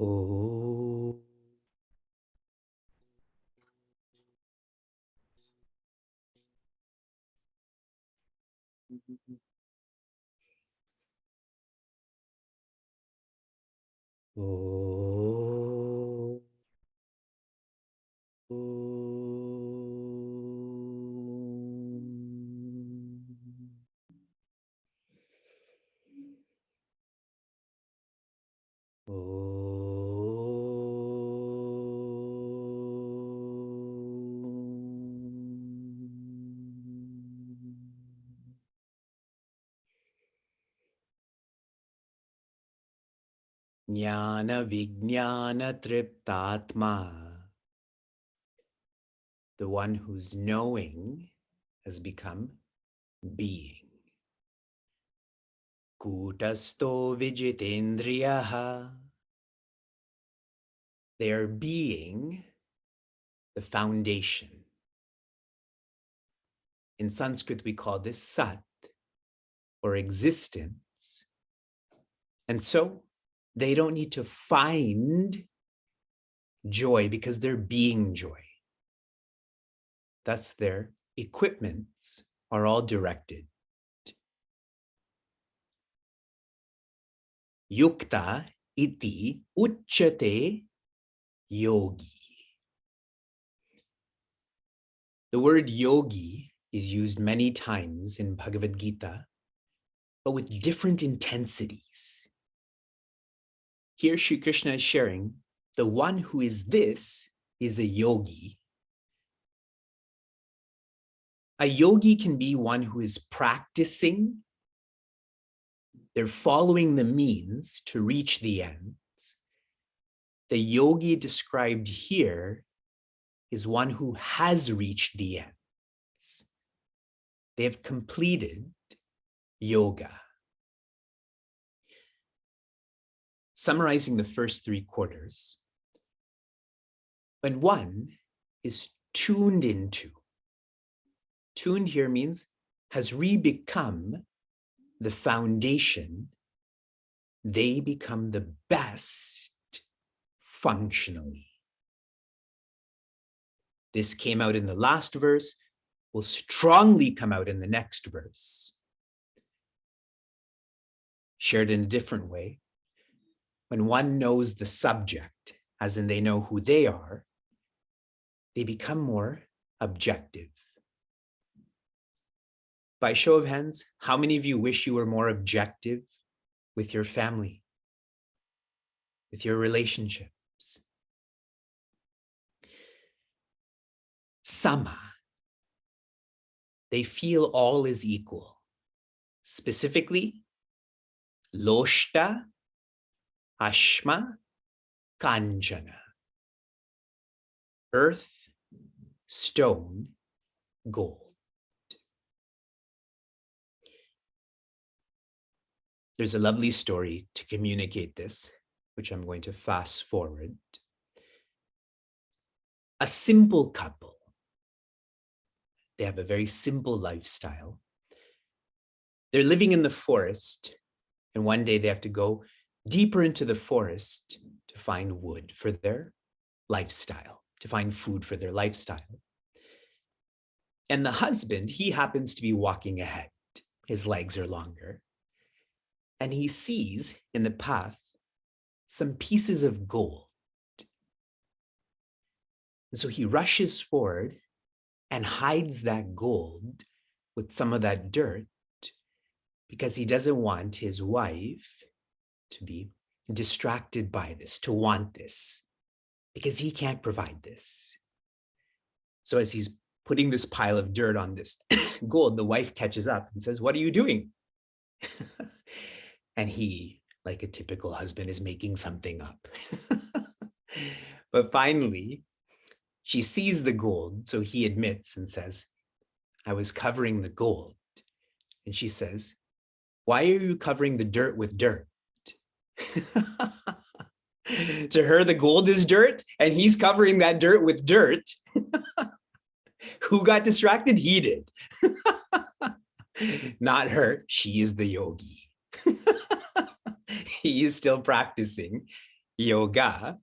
Oh. Oh. Jnana Vijnana Triptatma. The one who's knowing has become being. Kutasto Vijitendriyaha. They are being the foundation. In Sanskrit, we call this Sat, or existence. And so they don't need to find joy because they're being joy. Thus, their equipments are all directed. Yukta iti uchyate yogi. The word yogi is used many times in Bhagavad Gita, but with different intensities. Here, Shri Krishna is sharing the one who is this is a yogi. A yogi can be one who is practicing. They're following the means to reach the ends. The yogi described here is one who has reached the ends. They have completed yoga. Summarizing the first 3 quarters, when one is tuned into, tuned here means has re-become the foundation, they become the best functionally. This came out in the last verse, will strongly come out in the next verse. Shared in a different way. When one knows the subject, as in they know who they are, they become more objective. By show of hands, how many of you wish you were more objective with your family, with your relationships? Sama. They feel all is equal. Specifically, Loshta, Ashma, Kanjana. Earth, stone, gold. There's a lovely story to communicate this, which I'm going to fast forward. A simple couple. They have a very simple lifestyle. They're living in the forest, and one day they have to go deeper into the forest to find wood for their lifestyle, to find food for their lifestyle. And the husband, he happens to be walking ahead. His legs are longer. And he sees in the path some pieces of gold. And so he rushes forward and hides that gold with some of that dirt because he doesn't want his wife to be distracted by this, to want this, because he can't provide this. So as he's putting this pile of dirt on this gold, the wife catches up and says, "What are you doing?" And he, like a typical husband, is making something up. But finally, she sees the gold, so he admits and says, "I was covering the gold." And she says, "Why are you covering the dirt with dirt?" To her, the gold is dirt, and he's covering that dirt with dirt. Who got distracted? He did. Not her. She is the yogi. He is still practicing. yoga,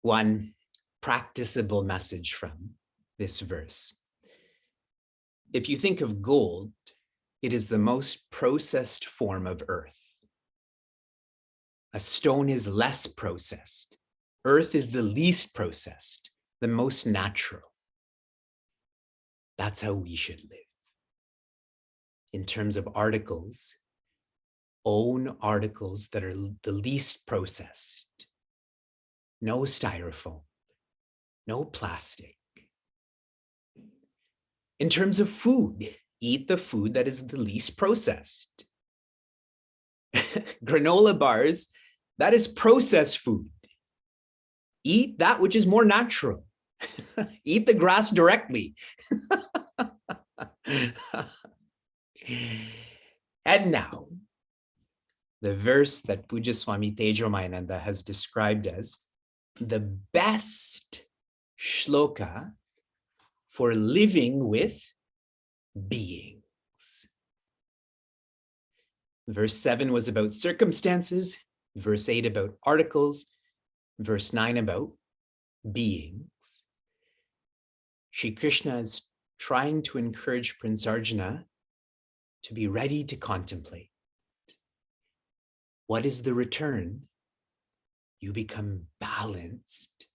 one practicable message from this verse. If you think of gold, it is the most processed form of earth. A stone is less processed. Earth is the least processed, the most natural. That's how we should live. In terms of articles, own articles that are the least processed. No styrofoam, no plastic. In terms of food, eat the food that is the least processed. Granola bars, that is processed food. Eat that which is more natural. Eat the grass directly. And now, the verse that Pujya Swami Tejomayananda has described as the best shloka for living with beings. Verse 7 was about circumstances, verse 8 about articles, verse 9 about beings. Shri Krishna is trying to encourage Prince Arjuna to be ready to contemplate. What is the return? You become balanced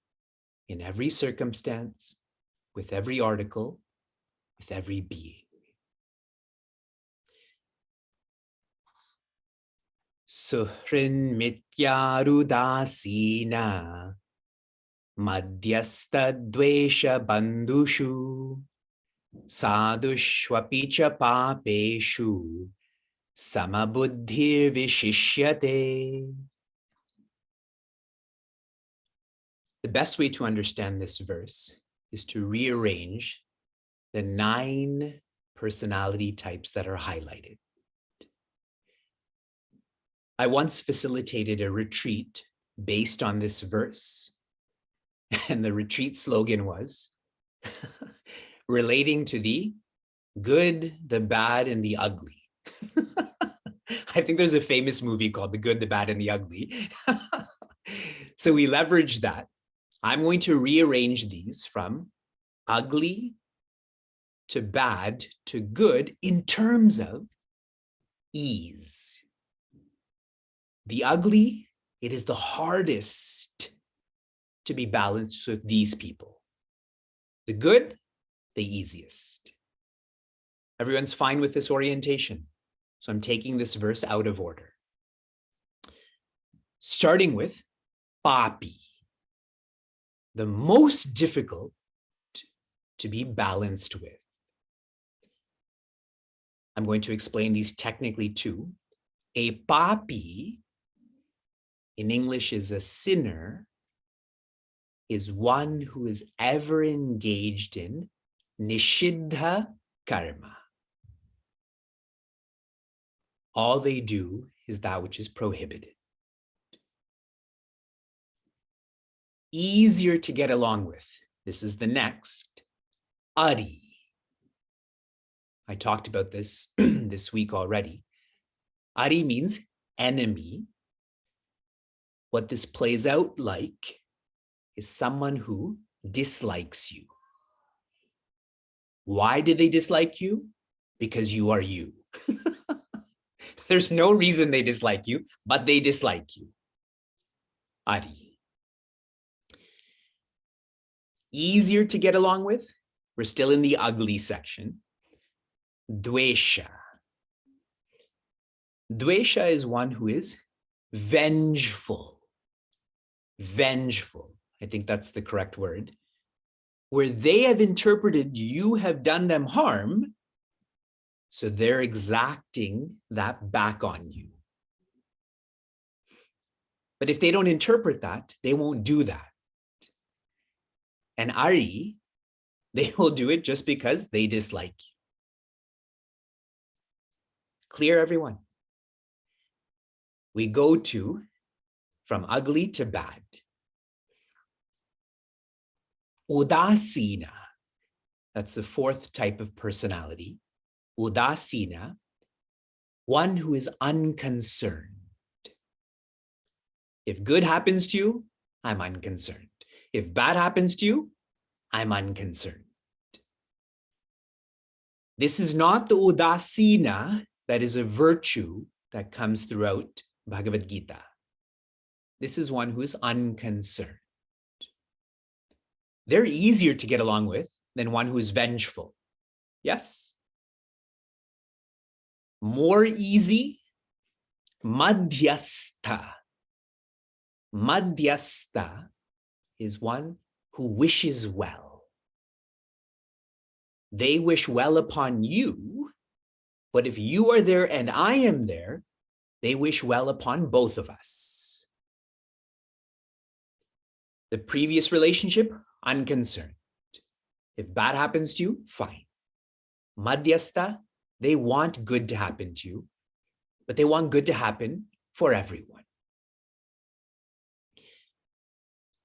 in every circumstance, with every article, with every being. Suhrin mityarudasina madhyasta dvesha bandhushu sadushwapicha papeshu samabuddhir vishishyate. The best way to understand this verse is to rearrange the 9 personality types that are highlighted. I once facilitated a retreat based on this verse, and the retreat slogan was relating to the good, the bad, and the ugly. I think there's a famous movie called The Good, the Bad, and the Ugly. So we leveraged that. I'm going to rearrange these from ugly to bad to good in terms of ease. The ugly, it is the hardest to be balanced with these people. The good, the easiest. Everyone's fine with this orientation. So I'm taking this verse out of order. Starting with papi, the most difficult to be balanced with. I'm going to explain these technically too. A papi, in English, is a sinner, is one who is ever engaged in nishiddha karma. All they do is that which is prohibited. Easier to get along with. This is the next. Ari. I talked about this this week already. Ari means enemy. What this plays out like is someone who dislikes you. Why did they dislike you? Because you are you. There's no reason they dislike you, but they dislike you. Ari. Easier to get along with. We're still in the ugly section. Dvesha. Dvesha is one who is vengeful. Vengeful. I think that's the correct word. Where they have interpreted you have done them harm, so they're exacting that back on you. But if they don't interpret that, they won't do that. And Ari, they will do it just because they dislike you. Clear, everyone? We go to from ugly to bad. Udasina, that's the 4th type of personality. Udasina, one who is unconcerned. If good happens to you, I'm unconcerned. If bad happens to you, I'm unconcerned. This is not the udasina that is a virtue that comes throughout Bhagavad Gita. This is one who is unconcerned. They're easier to get along with than one who is vengeful. Yes? More easy, madhyastha. Madhyastha is one who wishes well. They wish well upon you, but if you are there and I am there, they wish well upon both of us. The previous relationship, unconcerned. If bad happens to you, fine. Madhyastha, they want good to happen to you, but they want good to happen for everyone.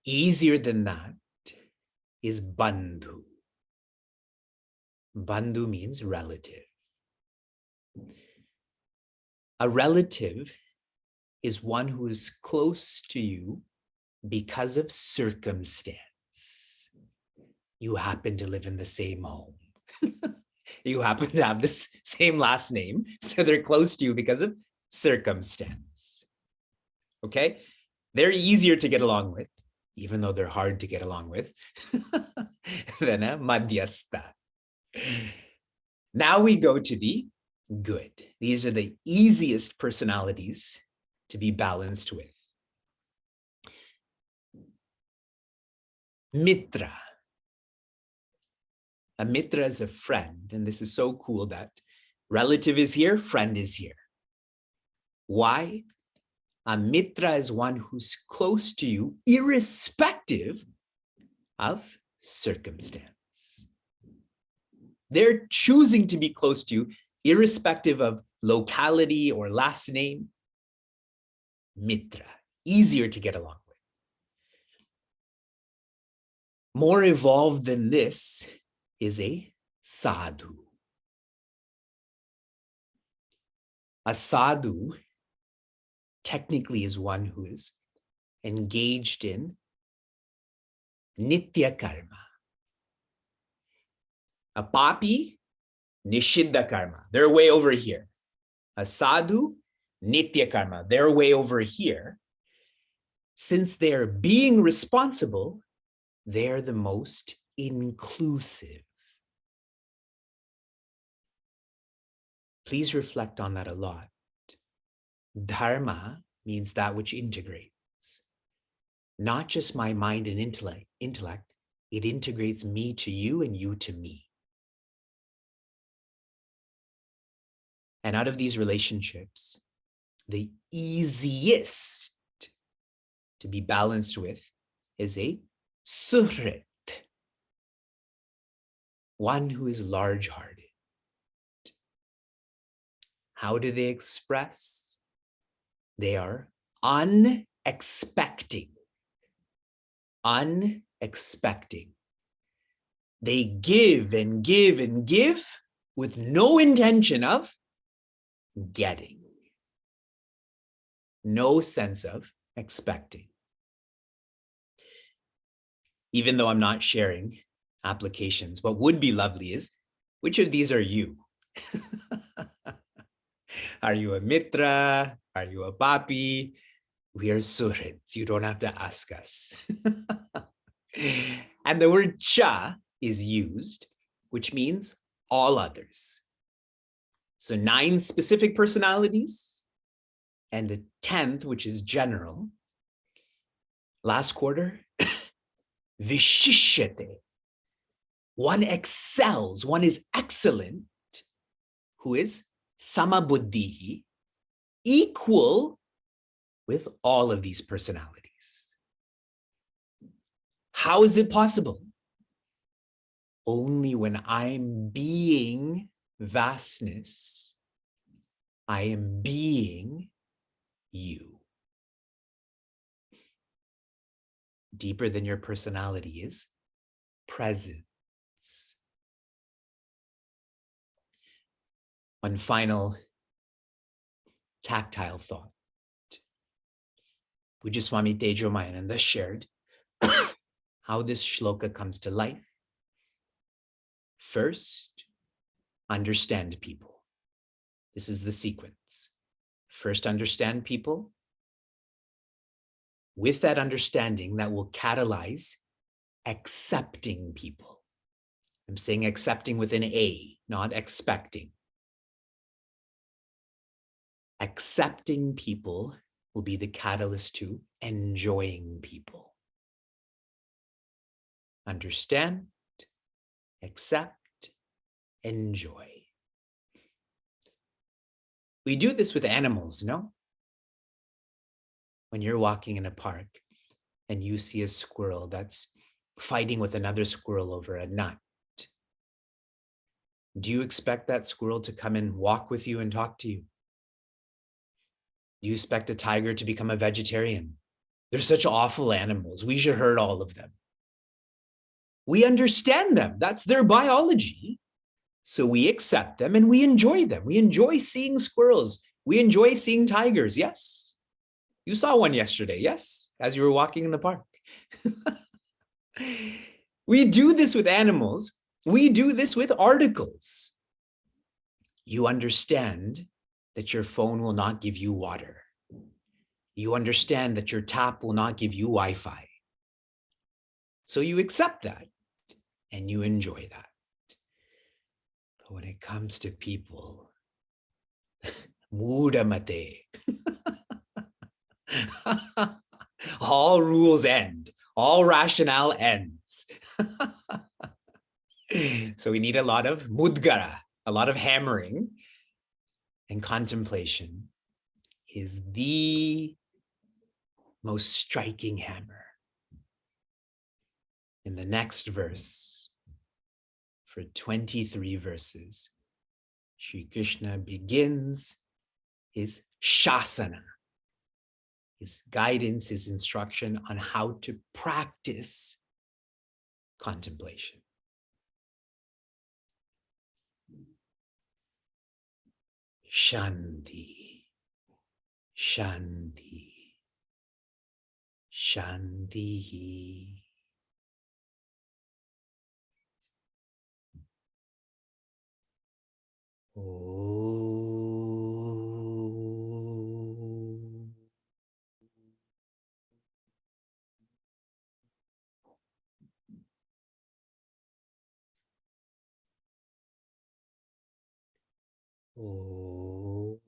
Easier than that is bandhu. Bandhu means relative. A relative is one who is close to you because of circumstance. You happen to live in the same home. You happen to have this same last name, so they're close to you because of circumstance. Okay? They're easier to get along with, even though they're hard to get along with, than a madhyastha. Now we go to the good. These are the easiest personalities to be balanced with. Mitra. A mitra is a friend, and this is so cool that relative is here, friend is here. Why? A mitra is one who's close to you, irrespective of circumstance. They're choosing to be close to you, irrespective of locality or last name. Mitra, easier to get along with. More evolved than this is a sadhu. A sadhu technically is one who is engaged in nitya karma. A papi, nishiddha karma. They're way over here. A sadhu, nitya karma. They're way over here. Since they're being responsible, they're the most inclusive. Please reflect on that a lot. Dharma means that which integrates. Not just my mind and intellect, it integrates me to you and you to me. And out of these relationships, the easiest to be balanced with is a suhrit, one who is large-hearted. How do they express? They are unexpecting. Unexpecting. They give and give and give with no intention of getting. No sense of expecting. Even though I'm not sharing applications, what would be lovely is, which of these are you? Are you a mitra? Are you a papi? We are surits. You don't have to ask us. And the word cha is used, which means all others. So 9 specific personalities and a 10th, which is general. Last quarter, vishishyate. One excels, one is excellent, who is samabuddhihi, equal with all of these personalities. How is it possible? Only when I'm being vastness, I am being you. Deeper than your personality is presence. One final tactile thought. Pujya Swami Tejo Mayananda shared how this shloka comes to life. First, understand people. This is the sequence. First, understand people. With that understanding, that will catalyze accepting people. I'm saying accepting with an A, not expecting. Accepting people will be the catalyst to enjoying people. Understand, accept, enjoy. We do this with animals, no? When you're walking in a park and you see a squirrel that's fighting with another squirrel over a nut, do you expect that squirrel to come and walk with you and talk to you? Do you expect a tiger to become a vegetarian? They're such awful animals. We should hurt all of them. We understand them. That's their biology. So we accept them and we enjoy them. We enjoy seeing squirrels. We enjoy seeing tigers. Yes. You saw one yesterday. Yes. As you were walking in the park. We do this with animals. We do this with articles. You understand that your phone will not give you water. You understand that your tap will not give you Wi-Fi. So you accept that and you enjoy that. But when it comes to people, mudamate. All rules end. All rationale ends. So we need a lot of mudgara, a lot of hammering. And contemplation is the most striking hammer. In the next verse, for 23 verses, Shri Krishna begins his shasana, his guidance, his instruction on how to practice contemplation. Shanti, Shanti, Shanti. Oh. Oh.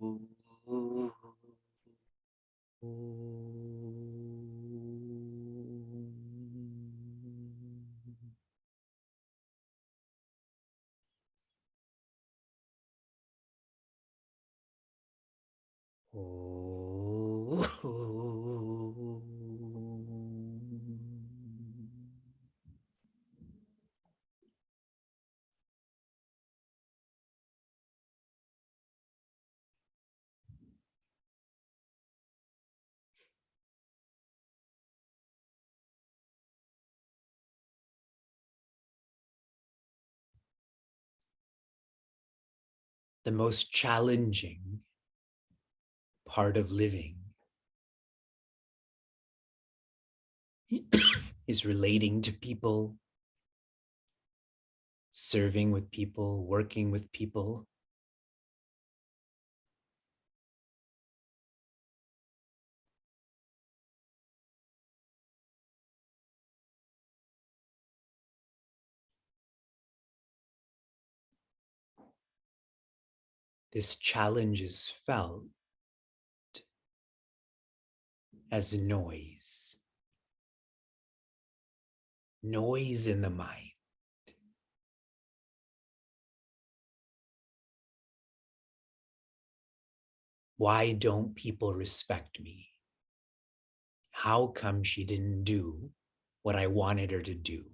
The most challenging part of living is relating to people, serving with people, working with people. This challenge is felt as noise. Noise in the mind. Why don't people respect me? How come she didn't do what I wanted her to do?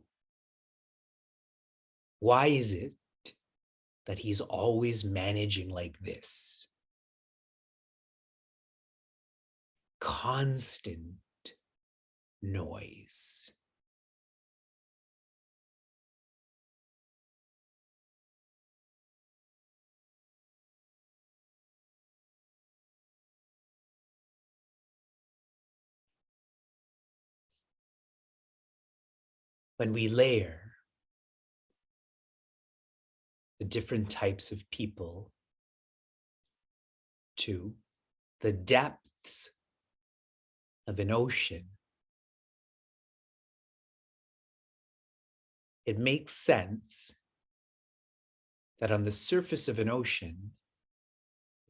Why is it that he's always managing like this? Constant noise. when we layer the different types of people to the depths of an ocean, it makes sense that on the surface of an ocean,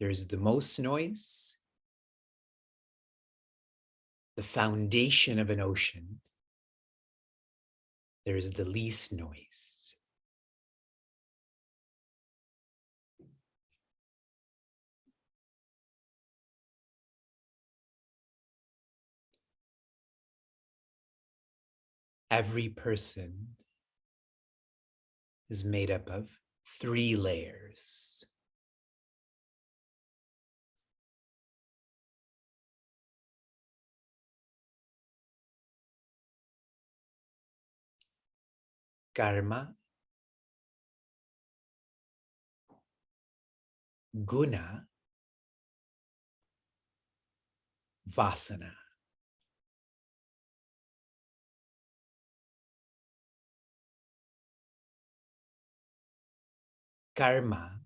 there's the most noise. The foundation of an ocean, there's the least noise. Every person is made up of 3 layers. Karma, guna, vasana. Karma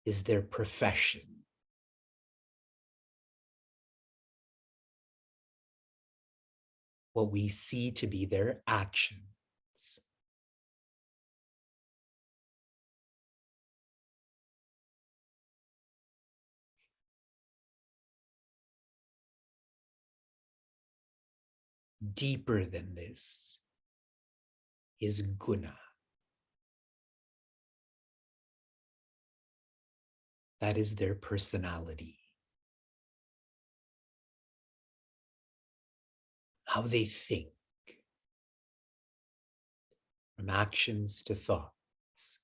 is their profession. What we see to be their actions. Deeper than this is guna. That is their personality. How they think, from actions to thoughts,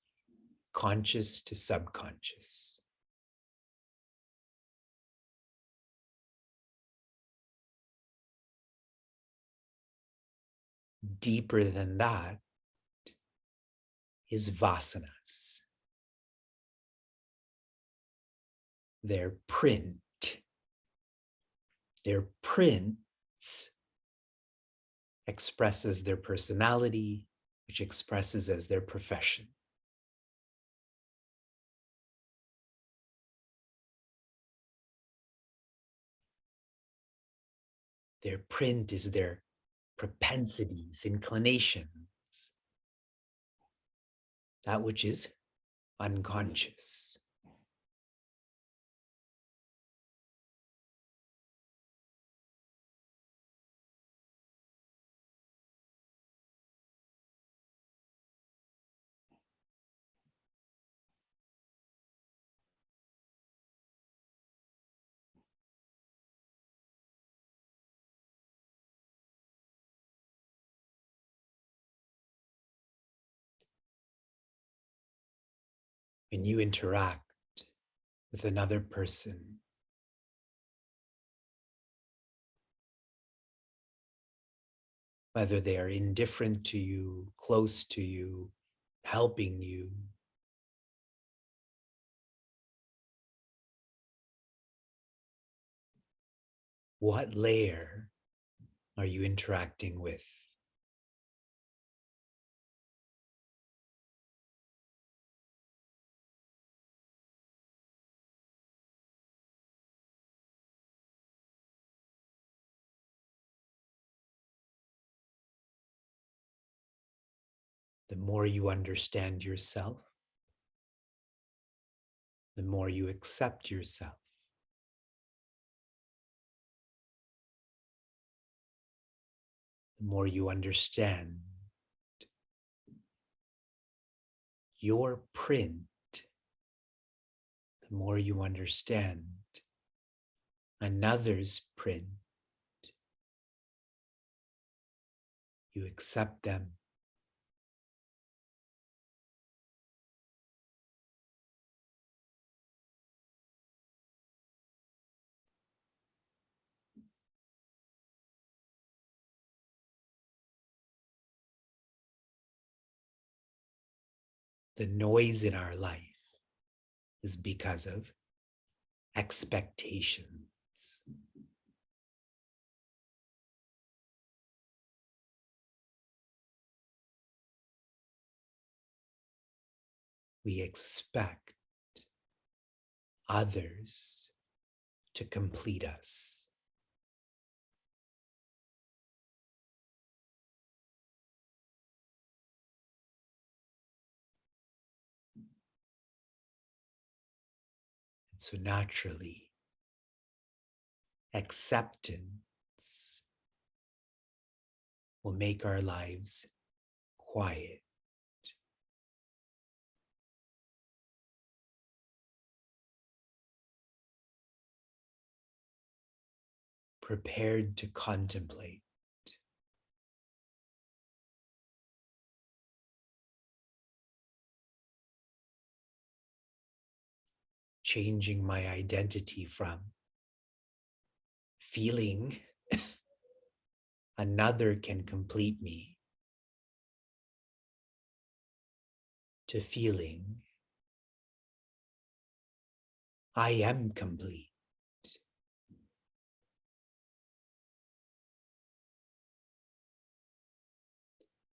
conscious to subconscious. Deeper than that is vasanas. Their print. Their prints expresses their personality, which expresses as their profession. Their print is their propensities, inclinations, that which is unconscious. When you interact with another person, whether they are indifferent to you, close to you, helping you, what layer are you interacting with? The more you understand yourself, the more you accept yourself. The more you understand your print, the more you understand another's print, you accept them. The noise in our life is because of expectations. we expect others to complete us. And so naturally, acceptance will make our lives quiet. Prepared to contemplate. Changing my identity from feeling another can complete me to feeling I am complete.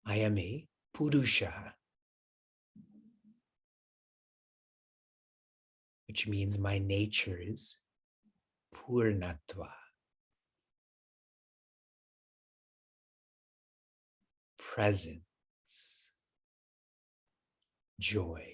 I am a Purusha, which means my nature is Purnatva, presence, joy.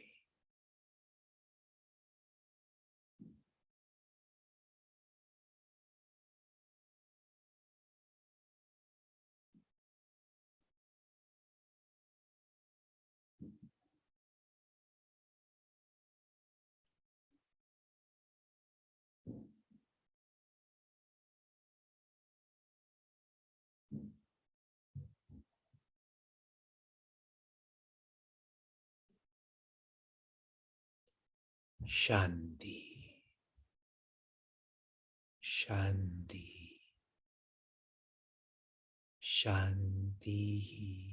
Shanti, Shanti, Shanti.